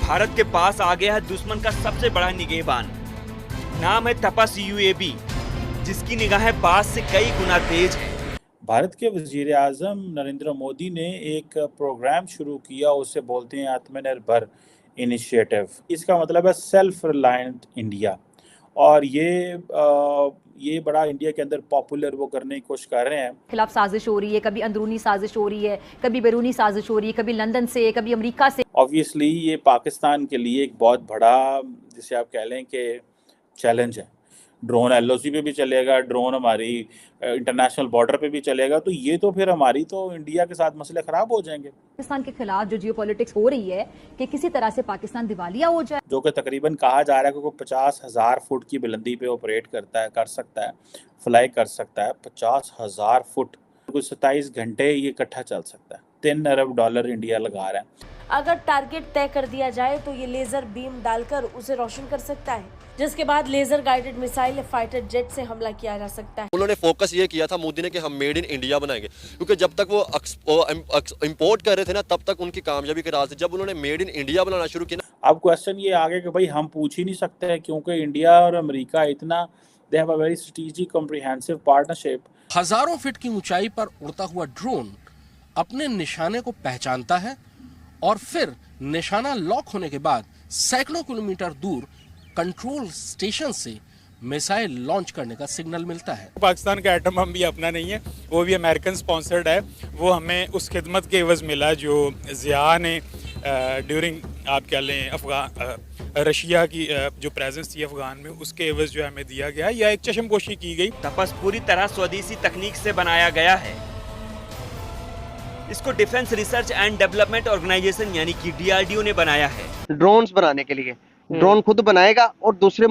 भारत के पास आ गया है दुश्मन का सबसे बड़ा निगहबान। नाम है तपस यूएवी, जिसकी निगाहें बाज से कई गुना तेज है। भारत के वजीर आज़म नरेंद्र मोदी ने एक प्रोग्राम शुरू किया, उसे बोलते हैं आत्मनिर्भर इनिशिएटिव। इसका मतलब है सेल्फ रिलायंट इंडिया। और ये बड़ा इंडिया के अंदर पॉपुलर वो करने की कोशिश कर रहे हैं। खिलाफ साजिश हो रही है, कभी अंदरूनी साजिश हो रही है, कभी बैरूनी साजिश हो रही है, कभी लंदन से, कभी अमेरिका से। ऑब्वियसली ये पाकिस्तान के लिए एक बहुत बड़ा, जिसे आप कह लें कि चैलेंज है। ड्रोन एलओसी पे भी चलेगा, ड्रोन हमारी इंटरनेशनल बॉर्डर पे भी चलेगा, तो ये तो फिर हमारी तो इंडिया के साथ मसले खराब हो जाएंगे। पाकिस्तान के खिलाफ जो जियोपॉलिटिक्स हो रही है कि किसी तरह से पाकिस्तान दिवालिया हो जाए, जो कि तकरीबन कहा जा रहा है कि वो 50,000 फुट की बुलंदी पे ऑपरेट कर सकता है, फ्लाई कर सकता है। 50,000 फुट, कुछ 27 घंटे ये इकट्ठा चल सकता है। $3 अरब इंडिया लगा रहा है। अगर टारगेट तय कर दिया जाए तो ये लेजर बीम डालकर उसे रोशन कर सकता है, जिसके बाद laser guided missile fighter jet से हमला किया जा सकता है। उन्होंने फोकस ये किया था मोदी ने कि हम मेड इन इंडिया बनाएंगे, क्योंकि जब तक वो इंपोर्ट कर रहे थे ना, तब तक उनकी कामयाबी के राज थे। जब उन्होंने मेड इन इंडिया बनाना शुरू किया ना, अब क्वेश्चन ये आ गया कि भाई हम पूछ ही नहीं सकते हैं, क्योंकि इंडिया और अमेरिका इतना, they have a very strategic comprehensive partnership. हजारों फीट की ऊंचाई पर उड़ता हुआ ड्रोन अपने निशाने को पहचानता है और फिर निशाना लॉक होने के बाद सैकड़ों किलोमीटर दूर कंट्रोल स्टेशन से मिसाइल लॉन्च करने का सिग्नल मिलता है। पाकिस्तान का एटम बम भी अपना नहीं है, वो भी अमेरिकन स्पॉन्सर्ड है। वो हमें उस खिदमत के एवज मिला जो ज़िया ने ड्यूरिंग आप कह लें रशिया की जो प्रेजेंस थी अफगान में, उसके एवज जो हमें दिया गया या एक चश्मपोशी की गई। तपस पूरी तरह स्वदेशी तकनीक से बनाया गया है। इसको defence research and development organisation यानी कि डीआरडीओ ने बनाया है। ड्रोन्स बनाने के लिए ड्रोन खुद बनाएगा और दूसरे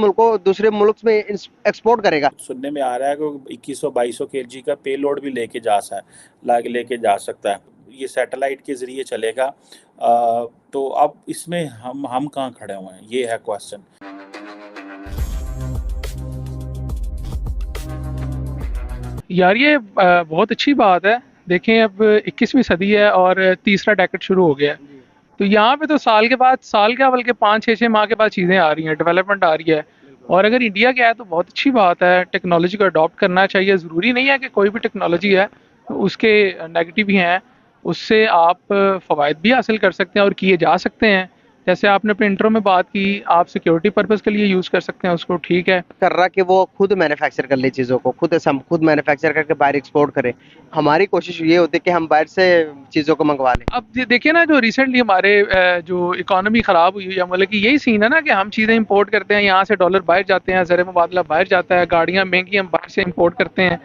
मुल्क में एक्सपोर्ट करेगा। सुनने में आ रहा है कि 2100-2200 kg का पेलोड भी लेके जा सकता है। ये सैटेलाइट के जरिए चलेगा। तो अब इसमें हम कहाँ खड़े हुए हैं, ये है क्वेश्चन। यार ये बहुत अच्छी बात है। देखें अब 21वीं सदी है और तीसरा डेकेड शुरू हो गया है, तो यहाँ पे तो साल के बल्कि 5-6 माह के बाद चीज़ें आ रही हैं, डेवलपमेंट आ रही है। और अगर इंडिया के है तो बहुत अच्छी बात है। टेक्नोलॉजी को अडॉप्ट करना चाहिए। ज़रूरी नहीं है कि कोई भी टेक्नोलॉजी है उसके नेगेटिव भी हैं, उससे आप फ़वाइद भी हासिल कर सकते हैं और किए जा सकते हैं। जैसे आपने अपने इंट्रो में बात की, आप सिक्योरिटी पर्पस के लिए यूज़ कर सकते हैं उसको, ठीक है। कर रहा कि वो खुद मैन्युफैक्चर कर ले चीज़ों को, खुद मैन्युफैक्चर करके बाहर एक्सपोर्ट करे। हमारी कोशिश ये होती है कि हम बाहर से चीज़ों को मंगवा लें। अब देखिए ना, जो रिसेंटली हमारे जो इकोनॉमी ख़राब हुई है, मतलब कि यही सीन है ना कि हम चीज़ें इंपोर्ट करते हैं, यहाँ से डॉलर बाहर जाते हैं, ज़र मुबादला बाहर जाता है, गाड़ियाँ महंगी हम बाहर से इंपोर्ट करते हैं।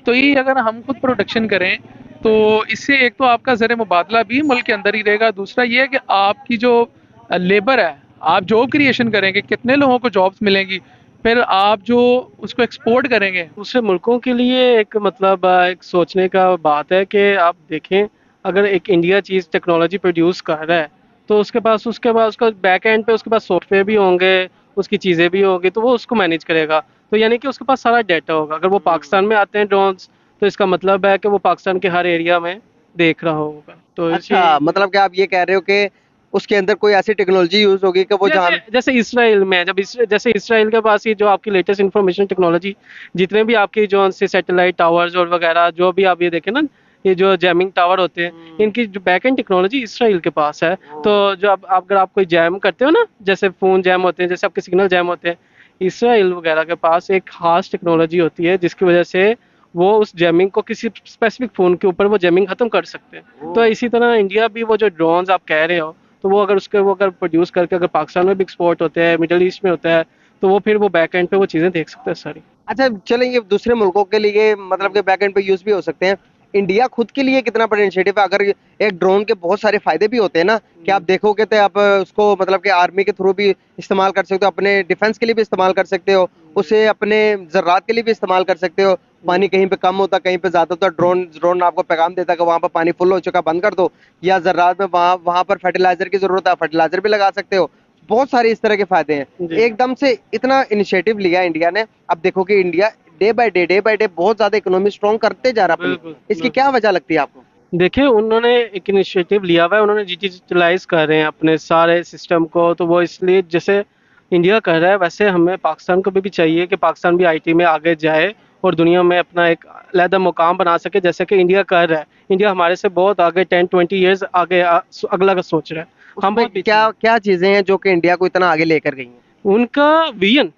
तो ये अगर हम खुद प्रोडक्शन करें तो इससे एक तो आपका ज़र मुबादला भी मुल्क के अंदर ही रहेगा, दूसरा ये है कि आपकी जो लेबर है, आप जॉब क्रिएशन करेंगे, कितने लोगों को जॉब्स मिलेंगी, फिर आप जो उसको एक्सपोर्ट करेंगे दूसरे मुल्कों के लिए। एक मतलब एक सोचने का बात है कि आप देखें, अगर एक इंडिया चीज़ टेक्नोलॉजी प्रोड्यूस कर रहा है तो उसके पास उसका बैक एंड पे उसके पास सॉफ्टवेयर भी होंगे, उसकी चीज़ें भी होंगी, तो वो उसको मैनेज करेगा। तो यानी कि उसके पास सारा डाटा होगा। अगर वो पाकिस्तान में आते हैं ड्रोन्स, तो इसका मतलब है कि वो पाकिस्तान के हर एरिया में देख रहा होगा। तो अच्छा, मतलब कि आप ये कह रहे हो कि उसके अंदर कोई ऐसी टेक्नोलॉजी यूज होगी कि वो जैसे इसराइल में, जैसे इसराइल के पास ये जो आपकी लेटेस्ट इंफॉर्मेशन टेक्नोलॉजी, जितने भी आपकी जो से सैटेलाइट टावर्स और वगैरह जो भी आप ये देखें ना, ये जो जैमिंग टावर होते हैं, इनकी जो बैक एंड टेक्नोलॉजी इसराइल के पास है। तो जो अगर आप कोई जैम करते हो ना, जैसे फ़ोन जैम होते हैं, जैसे आपके सिग्नल जैम होते हैं, इसराइल वगैरह के पास एक खास टेक्नोलॉजी होती है जिसकी वजह से वो उस जैमिंग को किसी स्पेसिफिक फ़ोन के ऊपर वो जैमिंग ख़त्म कर सकते हैं। तो इसी तरह इंडिया भी वो जो ड्रोन्स आप कह रहे हो, तो वो अगर प्रोड्यूस करके अगर पाकिस्तान में भी एक्सपोर्ट होते हैं, मिडिल ईस्ट में होता है, तो वो फिर वो बैक एंड पे वो चीज़ें देख सकते हैं सारी। अच्छा चलें, ये दूसरे मुल्कों के लिए मतलब कि बैक एंड पे यूज भी हो सकते हैं। इंडिया खुद के लिए कितना बड़ा इनिशिएटिव है? अगर एक ड्रोन के बहुत सारे फायदे भी होते हैं ना, कि आप देखोगे तो आप उसको मतलब कि आर्मी के थ्रू भी इस्तेमाल कर सकते हो, अपने डिफेंस के लिए भी इस्तेमाल कर सकते हो, उसे अपने ज़रात के लिए भी इस्तेमाल कर सकते हो। पानी कहीं पे कम होता, कहीं पे ज्यादा होता, ड्रोन आपको पैगाम देता है कि वहाँ पर पानी फुल हो चुका, बंद कर दो। या ज़रात में वहाँ पर फर्टिलाइजर की जरूरत है, फर्टिलाइजर भी लगा सकते हो। बहुत सारे इस तरह के फायदे हैं। एकदम से इतना इनिशिएटिव लिया इंडिया ने। अब देखो कि इंडिया डे बाय डे बहुत ज्यादा इकोनॉमी स्ट्रॉन्ग करते जा रहा है। इसकी क्या वजह लगती है आपको? देखिए उन्होंने एक इनिशिएटिव लिया हुआ है, उन्होंने डिजिटलाइज कर रहे हैं अपने सारे सिस्टम को, तो वो इसलिए जैसे इंडिया कर रहा है वैसे हमें पाकिस्तान को भी चाहिए कि पाकिस्तान भी आईटी में आगे जाए और दुनिया में अपना एक अलहदा मुकाम बना सके, जैसे कि इंडिया कर रहा है। इंडिया हमारे से बहुत आगे 10-20 ईयर्स आगे अगला का सोच रहा है। हम बहुत पीछे क्या हैं। क्या चीजें हैं जो कि इंडिया को इतना आगे लेकर गई हैं? उनका विजन,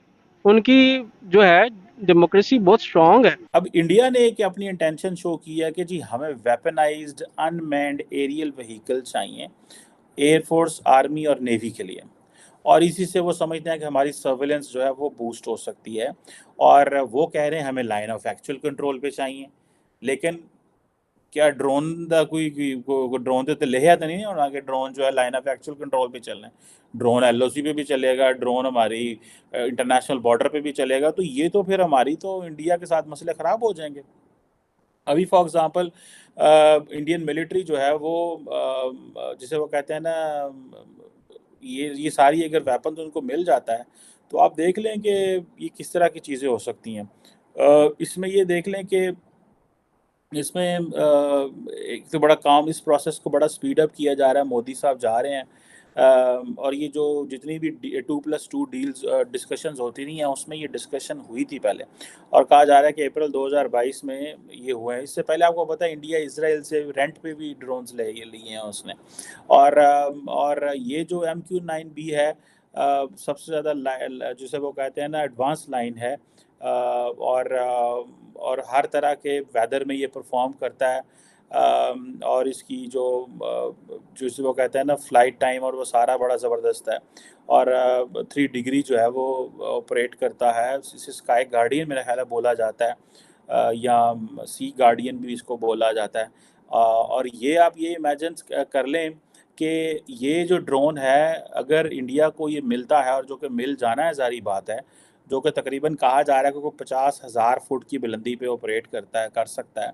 उनकी जो है डेमोक्रेसी बहुत स्ट्रांग है। अब इंडिया ने एक अपनी इंटेंशन शो किया कि जी हमें वेपनाइज्ड अनमैन्ड एरियल व्हीकल चाहिए एयरफोर्स, आर्मी और नेवी के लिए, और इसी से वो समझते हैं कि हमारी सर्वेलेंस जो है वो बूस्ट हो सकती है। और वो कह रहे हैं हमें लाइन ऑफ एक्चुअल कंट्रोल पे चाहिए। लेकिन क्या ड्रोन ਦਾ कोई ड्रोन ਤੇ ਲਿਖਿਆ ਤਾਂ नहीं होना कि ड्रोन जो है लाइन ऑफ एक्चुअल कंट्रोल पे चलना है। ड्रोन एलओसी पे भी चलेगा, ड्रोन हमारी इंटरनेशनल बॉर्डर पे भी चलेगा। तो ये तो फिर हमारी तो इंडिया के साथ मसले ख़राब हो जाएंगे। अभी फॉर एग्जांपल इंडियन मिलिट्री जो है वो जिसे वो कहते हैं ना, ये सारी अगर वेपन तो उनको मिल जाता है तो आप देख लें कि ये किस तरह की चीज़ें हो सकती हैं। इसमें ये देख लें कि इसमें एक तो बड़ा काम, इस प्रोसेस को बड़ा स्पीड अप किया जा रहा है। मोदी साहब जा रहे हैं और ये जो जितनी भी 2+2 डील्स डिस्कशंस होती रही हैं उसमें ये डिस्कशन हुई थी पहले, और कहा जा रहा है कि अप्रैल 2022 में ये हुए हैं। इससे पहले आपको पता है इंडिया इजराइल से रेंट पे भी ड्रोन्स लिए हैं उसने। और ये जो MQ-9B है सबसे ज़्यादा जिसे वो कहते हैं ना एडवांस लाइन है, और हर तरह के वेदर में ये परफॉर्म करता है। और इसकी जिसे वो कहते हैं ना फ्लाइट टाइम और वो सारा बड़ा ज़बरदस्त है। और 3 डिग्री जो है वो ऑपरेट करता है। इसे स्काई गार्डियन मेरा ख्याल है बोला जाता है, या सी गार्डियन भी इसको बोला जाता है। और ये आप ये इमेजिन कर लें कि ये जो ड्रोन है अगर इंडिया को ये मिलता है, और जो कि मिल जाना है ज़ारी बात है, जो कि तकरीबन कहा जा रहा है कि वो 50,000 फुट की बुलंदी पे ऑपरेट कर सकता है,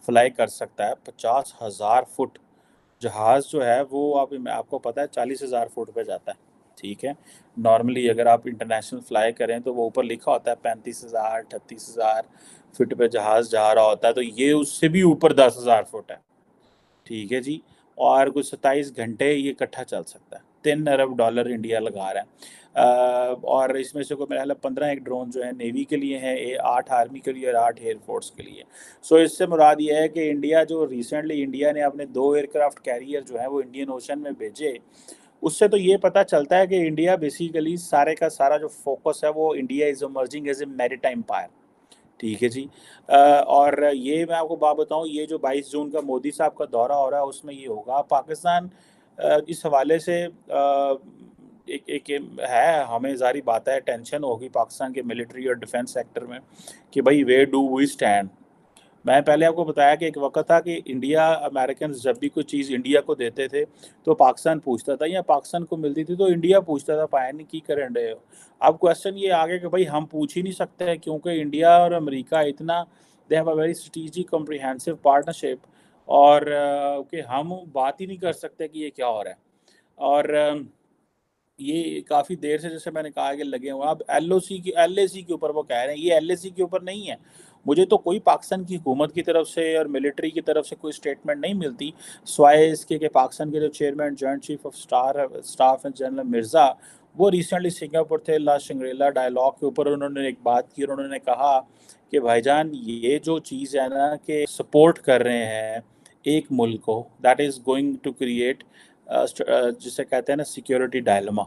फ्लाई कर सकता है। 50,000 फुट जहाज़ जो है वो आपको पता है 40,000 फुट पे जाता है। ठीक है, नॉर्मली अगर आप इंटरनेशनल फ्लाई करें तो वो ऊपर लिखा होता है 35,000 38,000 फुट पे जहाज़ जा रहा होता है। तो ये उससे भी ऊपर 10,000 फुट है। ठीक है जी, और कुछ 27 घंटे ये इकट्ठा चल सकता है। $3 अरब इंडिया लगा रहा है। और इसमें से कोई मेरा ख्याल 15 एक ड्रोन जो है नेवी के लिए हैं, 8 आर्मी के लिए और 8 एयरफोर्स के लिए। सो इससे मुराद ये है कि इंडिया जो रिसेंटली इंडिया ने अपने 2 एयरक्राफ्ट कैरियर जो है वो इंडियन ओशन में भेजे, उससे तो ये पता चलता है कि इंडिया बेसिकली सारे का सारा जो फोकस है वो India is emerging as a maritime power. ठीक है जी। और ये मैं आपको बात बताऊं, ये जो 22 जून का मोदी साहब का दौरा हो रहा है उसमें ये होगा। पाकिस्तान इस हवाले से एक है, हमें ज़ारी बात है टेंशन होगी पाकिस्तान के मिलिट्री और डिफेंस सेक्टर में कि भाई वेयर डू वी स्टैंड। मैं पहले आपको बताया कि एक वक्त था कि इंडिया अमेरिकन जब भी कोई चीज़ इंडिया को देते थे तो पाकिस्तान पूछता था, या पाकिस्तान को मिलती थी तो इंडिया पूछता था पाया नहीं की कर रहे हो। अब क्वेश्चन ये आ गया कि भाई हम पूछ ही नहीं सकते क्योंकि इंडिया और अमेरिका इतना they have a very strategic comprehensive partnership, और कि हम बात ही नहीं कर सकते कि ये क्या हो रहा है। और ये काफ़ी देर से जैसे मैंने कहा कि लगे हुए। अब LAC के ऊपर वो कह रहे हैं, ये LAC के ऊपर नहीं है। मुझे तो कोई पाकिस्तान की हुकूमत की तरफ से और मिलिट्री की तरफ से कोई स्टेटमेंट नहीं मिलती, स्वाय इसके कि पाकिस्तान के जो chairman joint chief of staff हैं जनरल मिर्ज़ा, वो रिसेंटली सिंगापुर थे ला शंग्रीला डायलॉग के ऊपर। उन्होंने एक बात की और उन्होंने कहा कि भाईजान ये जो चीज़ है ना कि सपोर्ट कर रहे हैं एक मुल्क को, that is going to create जिसे कहते हैं ना सिक्योरिटी डायलेमा।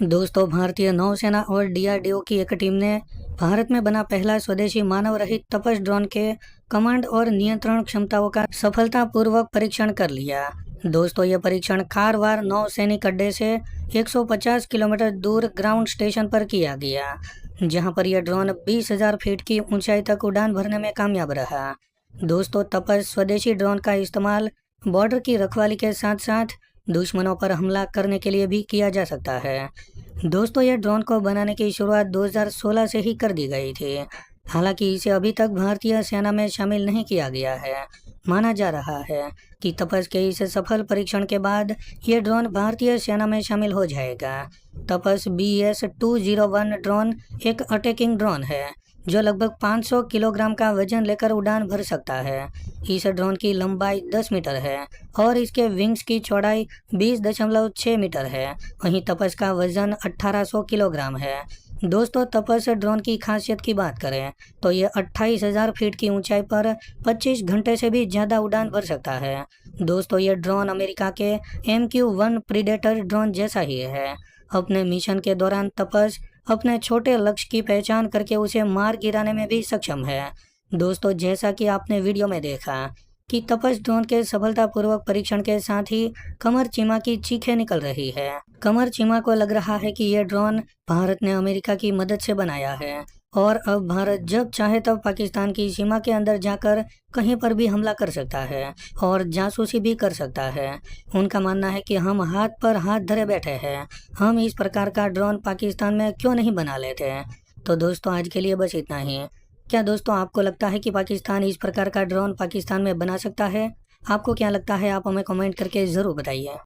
दोस्तों, भारतीय नौसेना और DRDO की एक टीम ने भारत में बना पहला स्वदेशी मानव रहित तपस ड्रोन के कमांड और नियंत्रण क्षमताओं का सफलतापूर्वक परीक्षण कर लिया। दोस्तों, यह परीक्षण कारवार नौसैनिक अड्डे से 150 किलोमीटर दूर ग्राउंड स्टेशन पर किया गया, जहां पर यह ड्रोन 20,000 फीट की ऊंचाई तक उड़ान भरने में कामयाब रहा। दोस्तों, तपस स्वदेशी ड्रोन का इस्तेमाल बॉर्डर की रखवाली के साथ साथ दुश्मनों पर हमला करने के लिए भी किया जा सकता है। दोस्तों, यह ड्रोन को बनाने की शुरुआत 2016 से ही कर दी गई थी। हालांकि इसे अभी तक भारतीय सेना में शामिल नहीं किया गया है। माना जा रहा है कि तपस के इस सफल परीक्षण के बाद यह ड्रोन भारतीय सेना में शामिल हो जाएगा। तपस BS-201 ड्रोन एक अटैकिंग ड्रोन है जो लगभग 500 किलोग्राम का वजन लेकर उड़ान भर सकता है। इस ड्रोन की लंबाई 10 मीटर है और इसके विंग्स की चौड़ाई 20.6 मीटर है। वहीं तपस का वजन 1800 किलोग्राम है। दोस्तों, तपस ड्रोन की खासियत की बात करें तो ये 28,000 फीट की ऊंचाई पर 25 घंटे से भी ज़्यादा उड़ान भर सकता है। दोस्तों, ये ड्रोन अमेरिका के MQ-1 प्रीडेटर ड्रोन जैसा ही है। अपने मिशन के दौरान तपस अपने छोटे लक्ष्य की पहचान करके उसे मार गिराने में भी सक्षम है। दोस्तों, जैसा कि आपने वीडियो में देखा कि तपस ड्रोन के सफलतापूर्वक परीक्षण के साथ ही कमर चीमा की चीखें निकल रही है। कमर चीमा को लग रहा है कि ये ड्रोन भारत ने अमेरिका की मदद से बनाया है और अब भारत जब चाहे तब पाकिस्तान की सीमा के अंदर जाकर कहीं पर भी हमला कर सकता है और जासूसी भी कर सकता है। उनका मानना है कि हम हाथ पर हाथ धरे बैठे हैं, हम इस प्रकार का ड्रोन पाकिस्तान में क्यों नहीं बना लेते। तो दोस्तों, आज के लिए बस इतना ही। क्या दोस्तों, आपको लगता है कि पाकिस्तान इस प्रकार का ड्रोन पाकिस्तान में बना सकता है? आपको क्या लगता है, आप हमें कमेंट करके ज़रूर बताइए।